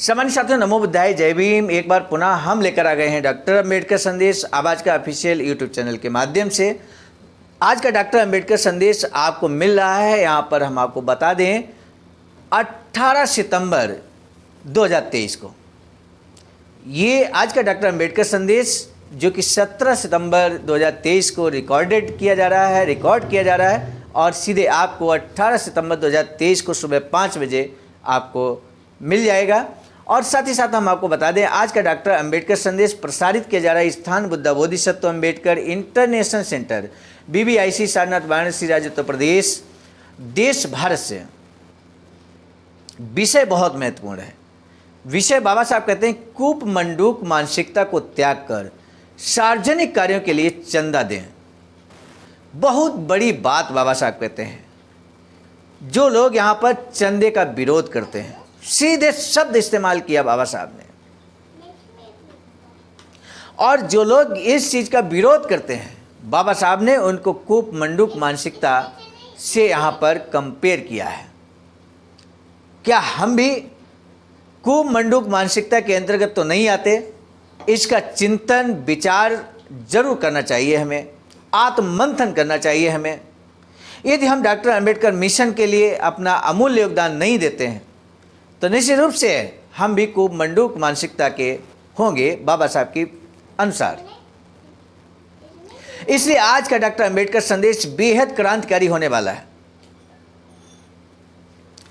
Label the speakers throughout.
Speaker 1: सामान्य साथियों, नमो बुद्धाय, जय भीम। एक बार पुनः हम लेकर आ गए हैं डॉक्टर अंबेडकर संदेश आवाज का ऑफिशियल यूट्यूब चैनल के माध्यम से। आज का डॉक्टर अंबेडकर संदेश आपको मिल रहा है। यहाँ पर हम आपको बता दें 18 सितंबर 2023 को ये आज का डॉक्टर अंबेडकर संदेश जो कि 17 सितंबर 2023 को रिकॉर्ड किया जा रहा है और सीधे आपको 18 सितंबर 2023 को सुबह 5 बजे आपको मिल जाएगा। और साथ ही साथ हम आपको बता दें आज का डॉक्टर अंबेडकर संदेश प्रसारित किया जा रहा है स्थान Buddha Bodhisattva Ambedkar international centre BBIC Sarnath Varanasi राज्य उत्तर प्रदेश देश भारत से। विषय बहुत महत्वपूर्ण है। विषय बाबा साहब कहते हैं कूप मंडूक मानसिकता को त्याग कर सार्वजनिक कार्यों के लिए चंदा दें। बहुत बड़ी बात बाबा साहब कहते हैं। जो लोग यहाँ पर चंदे का विरोध करते हैं, सीधे शब्द इस्तेमाल किया बाबा साहब ने, और जो लोग इस चीज का विरोध करते हैं बाबा साहब ने उनको कूप मंडूक मानसिकता से यहाँ पर कंपेयर किया है। क्या हम भी कूप मंडूक मानसिकता के अंतर्गत तो नहीं आते? इसका चिंतन विचार जरूर करना चाहिए, हमें आत्ममंथन करना चाहिए हमें। यदि हम डॉक्टर अंबेडकर मिशन के लिए अपना अमूल्य योगदान नहीं देते हैं तो निश्चित रूप से हम भी कूप मंडूक मानसिकता के होंगे बाबा साहब के अनुसार। इसलिए आज का डॉक्टर अंबेडकर संदेश बेहद क्रांतिकारी होने वाला है।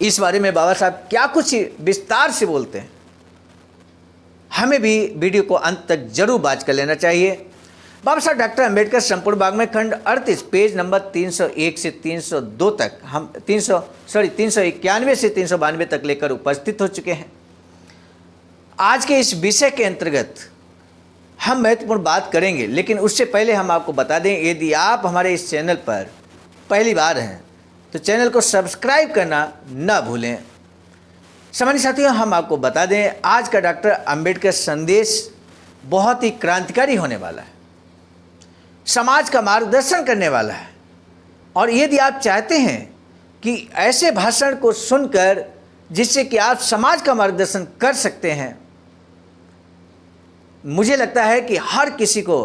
Speaker 1: इस बारे में बाबा साहब क्या कुछ विस्तार से बोलते हैं, हमें भी वीडियो को अंत तक जरूर बात कर लेना चाहिए। बाबा साहब डॉक्टर अंबेडकर संपूर्ण वाङ्मय खंड 38 पेज नंबर 301 से 302 तक हम 391 से 392 तक लेकर उपस्थित हो चुके हैं। आज के इस विषय के अंतर्गत हम महत्वपूर्ण बात करेंगे, लेकिन उससे पहले हम आपको बता दें यदि आप हमारे इस चैनल पर पहली बार हैं तो चैनल को सब्सक्राइब करना न भूलें। सामान्य साथियों, हम आपको बता दें आज का डॉक्टर अंबेडकर संदेश बहुत ही क्रांतिकारी होने वाला है, समाज का मार्गदर्शन करने वाला है। और यदि आप चाहते हैं कि ऐसे भाषण को सुनकर जिससे कि आप समाज का मार्गदर्शन कर सकते हैं, मुझे लगता है कि हर किसी को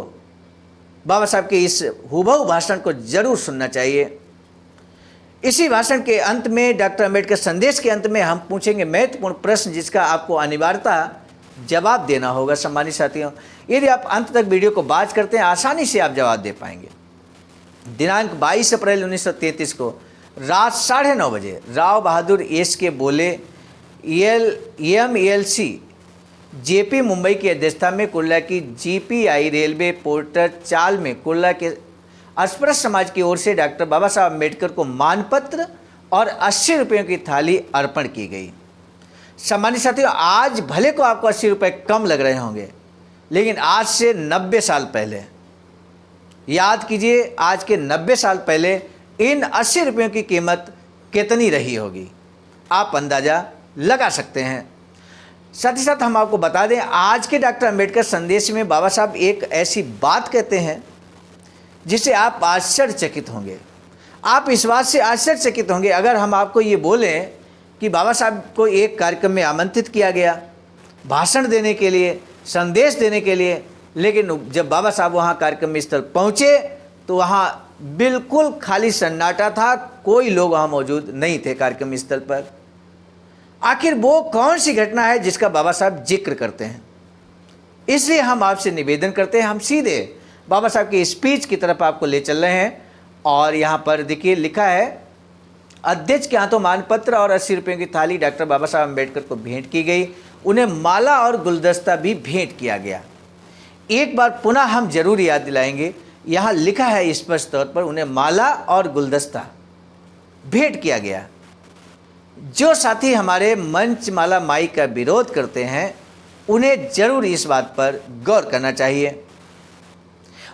Speaker 1: बाबा साहब के इस हुबहू भाषण को जरूर सुनना चाहिए। इसी भाषण के अंत में डॉक्टर अंबेडकर संदेश के अंत में हम पूछेंगे महत्वपूर्ण प्रश्न जिसका आपको अनिवार्यता जवाब देना होगा। सम्मानित साथियों, यदि आप अंत तक वीडियो को वॉच करते हैं आसानी से आप जवाब दे पाएंगे। दिनांक 22 अप्रैल 1933 को रात 9:30 बजे राव बहादुर SK बोले MLC JP मुंबई की अध्यक्षता में कुर्ला की GPI रेलवे पोर्टर चाल में कुर्ला के अस्पृश्य समाज की ओर से डॉक्टर बाबा साहब अम्बेडकर को मानपत्र और 80 रुपयों की थाली अर्पण की गई। सम्मानित साथियों, आज भले को आपको 80 रुपये कम लग रहे होंगे, लेकिन आज से 90 साल पहले, याद कीजिए, आज के 90 साल पहले इन 80 रुपयों की कीमत कितनी रही होगी, आप अंदाज़ा लगा सकते हैं। साथ ही साथ हम आपको बता दें आज के डॉक्टर अंबेडकर संदेश में बाबा साहब एक ऐसी बात कहते हैं जिससे आप आश्चर्यचकित होंगे। आप इस बात से आश्चर्यचकित होंगे अगर हम आपको ये बोलें कि बाबा साहब को एक कार्यक्रम में आमंत्रित किया गया भाषण देने के लिए, संदेश देने के लिए, लेकिन जब बाबा साहब वहाँ कार्यक्रम स्थल पहुँचे तो वहाँ बिल्कुल खाली सन्नाटा था, कोई लोग वहाँ मौजूद नहीं थे कार्यक्रम स्थल पर। आखिर वो कौन सी घटना है जिसका बाबा साहब जिक्र करते हैं? इसलिए हम आपसे निवेदन करते हैं, हम सीधे बाबा साहब की स्पीच की तरफ आपको ले चल रहे हैं। और यहाँ पर देखिए लिखा है अध्यक्ष के हाथों मानपत्र और 80 रुपयों की थाली डॉक्टर बाबा साहब अम्बेडकर को भेंट की गई। उन्हें माला और गुलदस्ता भी भेंट किया गया। एक बार पुनः हम जरूर याद दिलाएंगे, यहाँ लिखा है स्पष्ट तौर पर उन्हें माला और गुलदस्ता भेंट किया गया। जो साथी हमारे मंच माला माई का विरोध करते हैं उन्हें जरूर इस बात पर गौर करना चाहिए।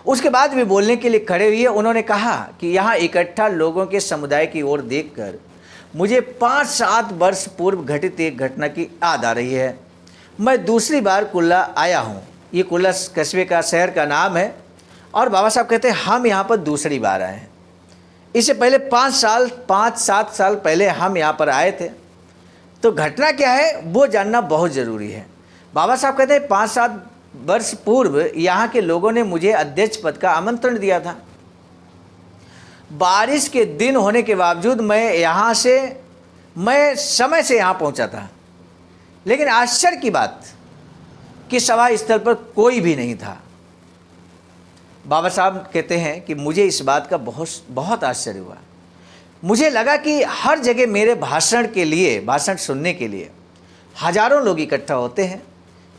Speaker 1: उसके बाद भी बोलने के लिए खड़े हुए उन्होंने कहा कि यहाँ इकट्ठा लोगों के समुदाय की ओर देखकर मुझे 5-7 वर्ष पूर्व घटित एक घटना की याद आ रही है। मैं दूसरी बार कुल्ला आया हूँ। ये कुल्ला कस्बे का शहर का नाम है। और बाबा साहब कहते हैं हम यहाँ पर दूसरी बार आए हैं। इससे पहले 5-7 साल पहले हम यहाँ पर आए थे। तो घटना क्या है वो जानना बहुत ज़रूरी है। बाबा साहब कहते हैं 5-7 वर्ष पूर्व यहाँ के लोगों ने मुझे अध्यक्ष पद का आमंत्रण दिया था। बारिश के दिन होने के बावजूद मैं समय से यहाँ पहुँचा था, लेकिन आश्चर्य की बात कि सभा स्थल पर कोई भी नहीं था। बाबा साहब कहते हैं कि मुझे इस बात का बहुत आश्चर्य हुआ। मुझे लगा कि हर जगह मेरे भाषण सुनने के लिए हजारों लोग इकट्ठा होते हैं,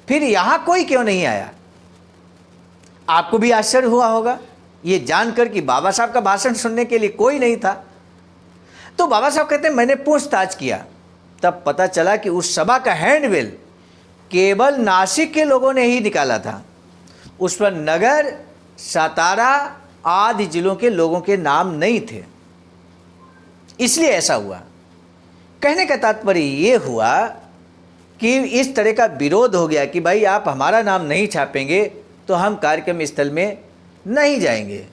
Speaker 1: फिर यहाँ कोई क्यों नहीं आया। आपको भी आश्चर्य हुआ होगा ये जानकर कि बाबा साहब का भाषण सुनने के लिए कोई नहीं था। तो बाबा साहब कहते हैं मैंने पूछताछ किया, तब पता चला कि उस सभा का हैंडबिल केवल नासिक के लोगों ने ही निकाला था। उस पर नगर, सातारा आदि जिलों के लोगों के नाम नहीं थे, इसलिए ऐसा हुआ। कहने का तात्पर्य ये हुआ कि इस तरह का विरोध हो गया कि भाई आप हमारा नाम नहीं छापेंगे तो हम कार्यक्रम स्थल में नहीं जाएंगे।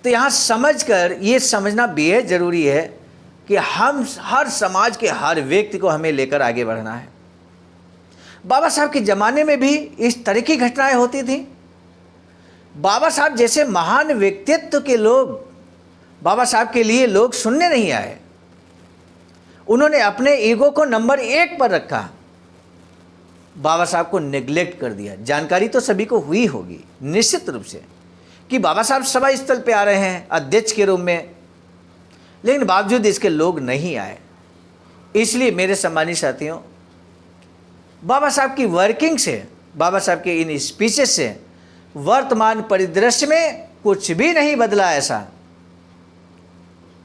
Speaker 1: तो यहाँ समझकर ये समझना बेहद ज़रूरी है कि हम हर समाज के हर व्यक्ति को हमें लेकर आगे बढ़ना है। बाबा साहब के ज़माने में भी इस तरह की घटनाएं होती थी। बाबा साहब जैसे महान व्यक्तित्व के लोग, बाबा साहब के लिए लोग सुनने नहीं आए। उन्होंने अपने ईगो को नंबर 1 पर रखा, बाबा साहब को नेग्लेक्ट कर दिया। जानकारी तो सभी को हुई होगी निश्चित रूप से कि बाबा साहब सभा स्थल पे आ रहे हैं अध्यक्ष के रूप में, लेकिन बावजूद इसके लोग नहीं आए। इसलिए मेरे सम्मानित साथियों, बाबा साहब की वर्किंग से, बाबा साहब के इन स्पीचेस से वर्तमान परिदृश्य में कुछ भी नहीं बदला ऐसा।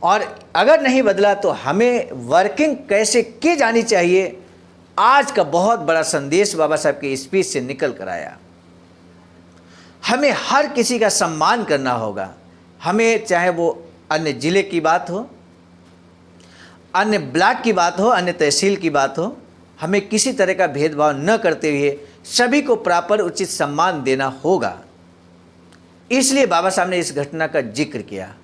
Speaker 1: और अगर नहीं बदला तो हमें वर्किंग कैसे की जानी चाहिए, आज का बहुत बड़ा संदेश बाबा साहब के स्पीच से निकल कर आया। हमें हर किसी का सम्मान करना होगा। हमें चाहे वो अन्य जिले की बात हो, अन्य ब्लॉक की बात हो, अन्य तहसील की बात हो, हमें किसी तरह का भेदभाव न करते हुए सभी को प्रॉपर उचित सम्मान देना होगा। इसलिए बाबा साहब ने इस घटना का जिक्र किया।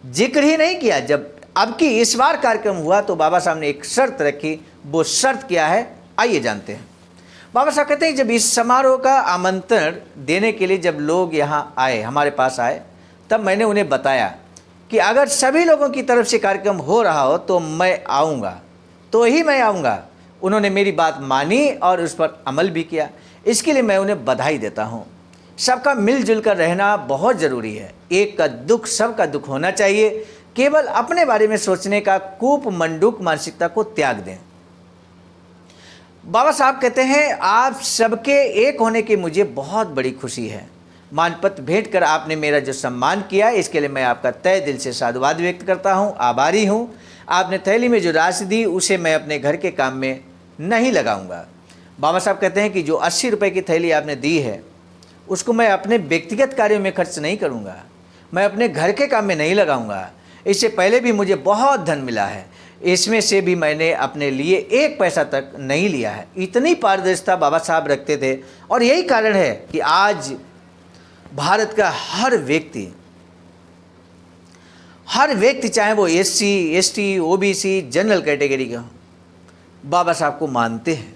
Speaker 1: जिक्र ही नहीं किया, जब अब की इस बार कार्यक्रम हुआ तो बाबा साहब ने एक शर्त रखी। वो शर्त क्या है आइए जानते हैं। बाबा साहब कहते हैं जब इस समारोह का आमंत्रण देने के लिए जब लोग यहाँ आए, हमारे पास आए, तब मैंने उन्हें बताया कि अगर सभी लोगों की तरफ से कार्यक्रम हो रहा हो तो मैं आऊँगा, तो ही मैं आऊँगा। उन्होंने मेरी बात मानी और उस पर अमल भी किया। इसके लिए मैं उन्हें बधाई देता हूँ। सबका मिलजुल कर रहना बहुत ज़रूरी है। एक का दुख सबका दुख होना चाहिए। केवल अपने बारे में सोचने का कूप मंडूक मानसिकता को त्याग दें। बाबा साहब कहते हैं आप सबके एक होने की मुझे बहुत बड़ी खुशी है। मानपत्र भेंट कर आपने मेरा जो सम्मान किया, इसके लिए मैं आपका तहे दिल से साधुवाद व्यक्त करता हूँ, आभारी हूँ। आपने थैली में जो राशि दी उसे मैं अपने घर के काम में नहीं लगाऊंगा। बाबा साहब कहते हैं कि जो 80 रुपये की थैली आपने दी है उसको मैं अपने व्यक्तिगत कार्यों में खर्च नहीं करूंगा, मैं अपने घर के काम में नहीं लगाऊंगा। इससे पहले भी मुझे बहुत धन मिला है, इसमें से भी मैंने अपने लिए 1 पैसा तक नहीं लिया है। इतनी पारदर्शिता बाबा साहब रखते थे और यही कारण है कि आज भारत का हर व्यक्ति चाहे वो SC, ST, OBC, general category का, बाबा साहब को मानते हैं।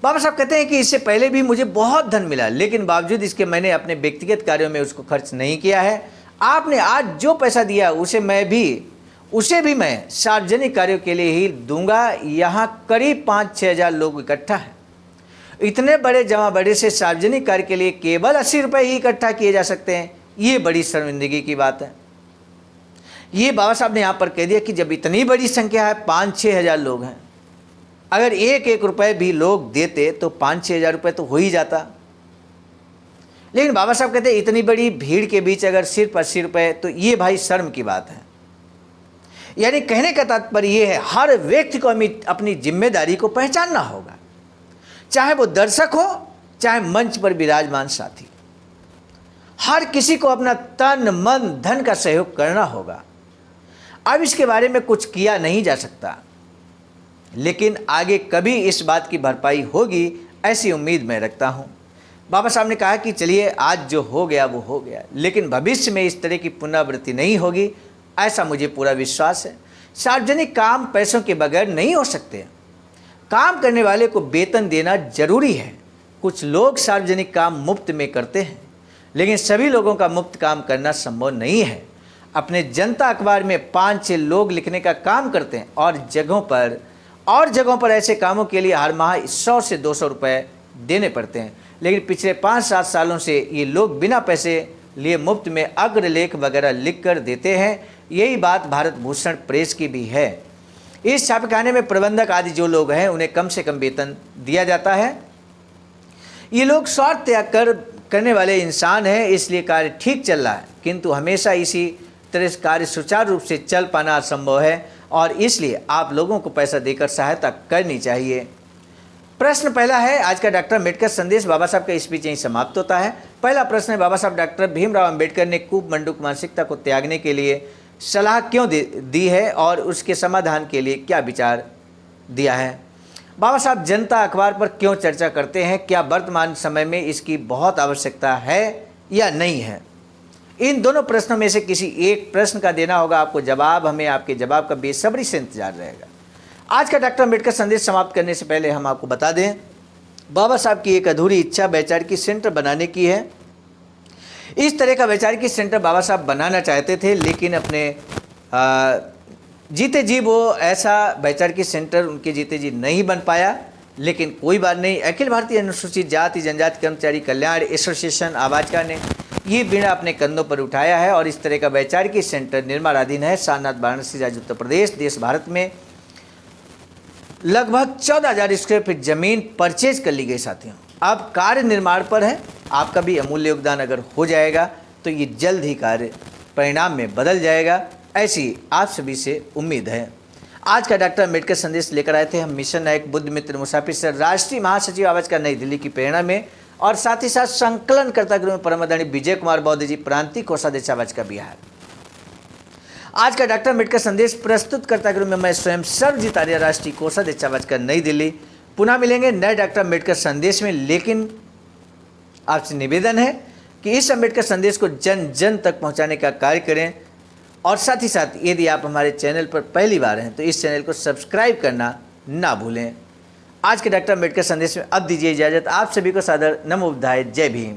Speaker 1: बाबा साहब कहते हैं कि इससे पहले भी मुझे बहुत धन मिला, लेकिन बावजूद इसके मैंने अपने व्यक्तिगत कार्यों में उसको खर्च नहीं किया है। आपने आज जो पैसा दिया उसे भी मैं सार्वजनिक कार्यों के लिए ही दूंगा। यहाँ करीब 5-6 हज़ार लोग इकट्ठा हैं। इतने बड़े जमा बड़े से सार्वजनिक कार्य के लिए केवल 80 रुपये ही इकट्ठा किए जा सकते हैं, ये बड़ी शर्मिंदगी की बात है। ये बाबा साहब ने यहाँ पर कह दिया कि जब इतनी बड़ी संख्या है, 5-6 हज़ार लोग हैं, अगर 1-1 रुपये भी लोग देते तो 5-6 हज़ार रुपये तो हो ही जाता। लेकिन बाबा साहब कहते हैं इतनी बड़ी भीड़ के बीच अगर सिर्फ 80 रुपये, तो ये भाई शर्म की बात है। यानी कहने का तात्पर्य ये है हर व्यक्ति को हमें अपनी जिम्मेदारी को पहचानना होगा, चाहे वो दर्शक हो चाहे मंच पर विराजमान साथी। हर किसी को अपना तन मन धन का सहयोग करना होगा। अब इसके बारे में कुछ किया नहीं जा सकता, लेकिन आगे कभी इस बात की भरपाई होगी ऐसी उम्मीद मैं रखता हूँ। बाबा साहब ने कहा कि चलिए आज जो हो गया वो हो गया, लेकिन भविष्य में इस तरह की पुनरावृत्ति नहीं होगी, ऐसा मुझे पूरा विश्वास है। सार्वजनिक काम पैसों के बगैर नहीं हो सकते। काम करने वाले को वेतन देना जरूरी है। कुछ लोग सार्वजनिक काम मुफ्त में करते हैं, लेकिन सभी लोगों का मुफ्त काम करना संभव नहीं है। अपने जनता अखबार में 5-6 लोग लिखने का काम करते हैं और जगहों पर ऐसे कामों के लिए हर माह 100 से 200 रुपये देने पड़ते हैं। लेकिन पिछले 5-7 सालों से ये लोग बिना पैसे लिए मुफ्त में अग्रलेख वगैरह लिख कर देते हैं। यही बात भारत भूषण प्रेस की भी है। इस छापेखाने में प्रबंधक आदि जो लोग हैं उन्हें कम से कम वेतन दिया जाता है। ये लोग स्वार्थ त्याग करने वाले इंसान हैं, इसलिए कार्य ठीक चल रहा है, किंतु हमेशा इसी तरह कार्य सुचारू रूप से चल पाना असंभव है और इसलिए आप लोगों को पैसा देकर सहायता करनी चाहिए। प्रश्न पहला है, आज का डॉक्टर अम्बेडकर संदेश बाबा साहब का स्पीच यहीं समाप्त होता है। पहला प्रश्न है, बाबा साहब डॉक्टर भीमराव अम्बेडकर ने कूप मंडूक मानसिकता को त्यागने के लिए सलाह क्यों दी है और उसके समाधान के लिए क्या विचार दिया है? बाबा साहब जनता अखबार पर क्यों चर्चा करते हैं? क्या वर्तमान समय में इसकी बहुत आवश्यकता है या नहीं है? इन दोनों प्रश्नों में से किसी एक प्रश्न का देना होगा आपको जवाब। हमें आपके जवाब का बेसब्री से इंतजार रहेगा। आज का डॉक्टर अम्बेडकर संदेश समाप्त करने से पहले हम आपको बता दें, बाबा साहब की एक अधूरी इच्छा वैचारिकी सेंटर बनाने की है। इस तरह का वैचारिकी सेंटर बाबा साहब बनाना चाहते थे, लेकिन अपने जीते जी वो ऐसा वैचारिकी सेंटर उनके जीते जी नहीं बन पाया। लेकिन कोई बात नहीं, अखिल भारतीय अनुसूचित जाति जनजाति कर्मचारी कल्याण एसोसिएशन आवाजका ने ये बीड़ा अपने कंधों पर उठाया है और इस तरह का वैचारिकी सेंटर निर्माणाधीन है। सारनाथ, वाराणसी, राज्य उत्तर प्रदेश, देश भारत में लगभग 14,000 स्क्वायर फीट जमीन परचेज कर ली गई। साथियों, अब कार्य निर्माण पर है। आपका भी अमूल्य योगदान अगर हो जाएगा तो ये जल्द ही कार्य परिणाम में बदल जाएगा, ऐसी आप सभी से उम्मीद है। आज का डॉक्टर अम्बेडकर संदेश लेकर आए थे हम मिशन नायक बुद्ध मित्र मुसाफिर सर, राष्ट्रीय महासचिव आवाजका नई दिल्ली की प्रेरणा में, और साथ ही साथ संकलनकर्ता गृह में परम आदरणीय विजय कुमार बौद्ध जी, प्रांतीय कोषाध्यक्ष आवाजका बिहार। आज का डॉक्टर अम्बेडकर संदेश प्रस्तुत करता गृह में मैं स्वयं सर्वजीत आर्य, राष्ट्रीय कोषाध्यक्ष आवाजका नई दिल्ली। पुनः मिलेंगे नए डॉक्टर अम्बेडकर संदेश में, लेकिन आपसे निवेदन है कि इस अम्बेडकर संदेश को जन जन तक पहुंचाने का कार्य करें और साथ ही साथ यदि आप हमारे चैनल पर पहली बार हैं तो इस चैनल को सब्सक्राइब करना ना भूलें। आज के डॉक्टर अम्बेडकर संदेश में अब दीजिए इजाज़त। आप सभी को सादर नमो बुद्धाय, जय भीम।